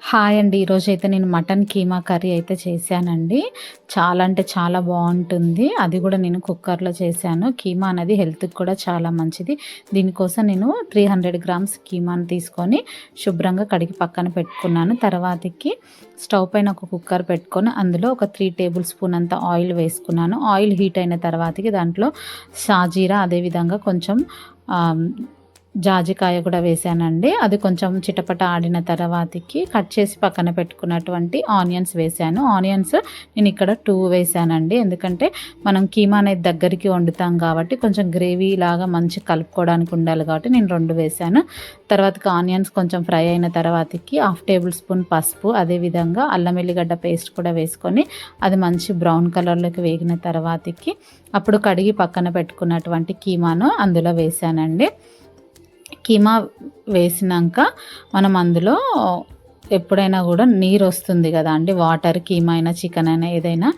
Hi అండి. ఈరోజైతే నేను మటన్ కీమా కర్రీ అయితే చేశానండి. చాలా అంటే చాలా బావుంటుంది. అది గూడా నేను కుక్కర్‌లో చేశాను. కీమా అనేది హెల్త్‌కి కూడా చాలా మంచిది. దీనికోసం నేను 300 గ్రామ్స్ కీమాను తీసుకొని శుభ్రంగా కడిగి పక్కన పెట్టుకున్నాను. తర్వాతకి స్టవ్ పైన ఒక కుక్కర్ పెట్టుకొని అందులో ఒక 3 టేబుల్ స్పూన్ అంత ఆయిల్ వేసుకున్నాను. ఆయిల్ హీట్ అయిన తర్వాతకి దాంట్లో షాజీరా అదేవిధంగా కొంచెం ఆహ్, జాజికాయ కూడా వేశానండి. అది కొంచెం చిటపట ఆడిన తర్వాతకి కట్ చేసి పక్కన పెట్టుకున్నటువంటి ఆనియన్స్ వేశాను. ఆనియన్స్ నేను ఇక్కడ 2 వేశానండి. ఎందుకంటే మనం కీమా అనేది దగ్గరికి వండుతాం కాబట్టి కొంచెం గ్రేవీ లాగా మంచి కలుపుకోవడానికి ఉండాలి కాబట్టి నేను 2 వేశాను. తర్వాతకి ఆనియన్స్ కొంచెం ఫ్రై అయిన తర్వాతకి హాఫ్ టేబుల్ స్పూన్ పసుపు, అదేవిధంగా అల్లం ఎల్లిగడ్డ పేస్ట్ కూడా వేసుకొని అది మంచి బ్రౌన్ కలర్‌లోకి వేగిన తర్వాతకి అప్పుడు కడిగి పక్కన పెట్టుకున్నటువంటి కీమాను అందులో వేశానండి. కీమా వేసినాక మనం అందులో ఎప్పుడైనా కూడా నీరు వస్తుంది కదా అండి, వాటర్, కీమా అయినా చికెన్ అయినా ఏదైనా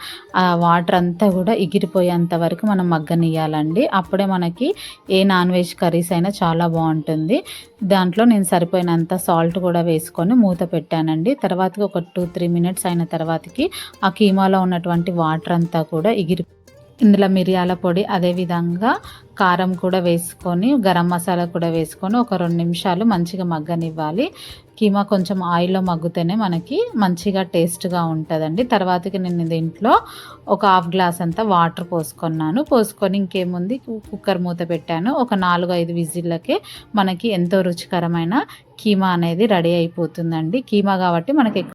ఆ వాటర్ అంతా కూడా ఎగిరిపోయేంత వరకు మనం మగ్గనియ్యాలండి. అప్పుడే మనకి ఏ నాన్ వెజ్ కర్రీస్ అయినా చాలా బాగుంటుంది. దాంట్లో నేను సరిపోయినంత సాల్ట్ కూడా వేసుకొని మూత పెట్టానండి. తర్వాతకి ఒక 2-3 మినిట్స్ అయిన తర్వాతకి ఆ కీమాలో ఉన్నటువంటి వాటర్ అంతా కూడా ఇందులో మిరియాల పొడి, అదేవిధంగా కారం కూడా వేసుకొని, గరం మసాలా కూడా వేసుకొని ఒక 2 నిమిషాలు మంచిగా మగ్గనివ్వాలి. కీమా కొంచెం ఆయిల్‌లో మగ్గితేనే మనకి మంచిగా టేస్ట్‌గా ఉంటదండి. తర్వాతకి నేను దీంట్లో ఒక హాఫ్ గ్లాస్ అంతా వాటర్ పోసుకున్నాను. పోసుకొని ఇంకేముంది కుక్కర్ మూత పెట్టాను. ఒక 4, 5 విజిల్లకే మనకి ఎంతో రుచికరమైన కీమా అనేది రెడీ అయిపోతుందండి. కీమా కాబట్టి మనకి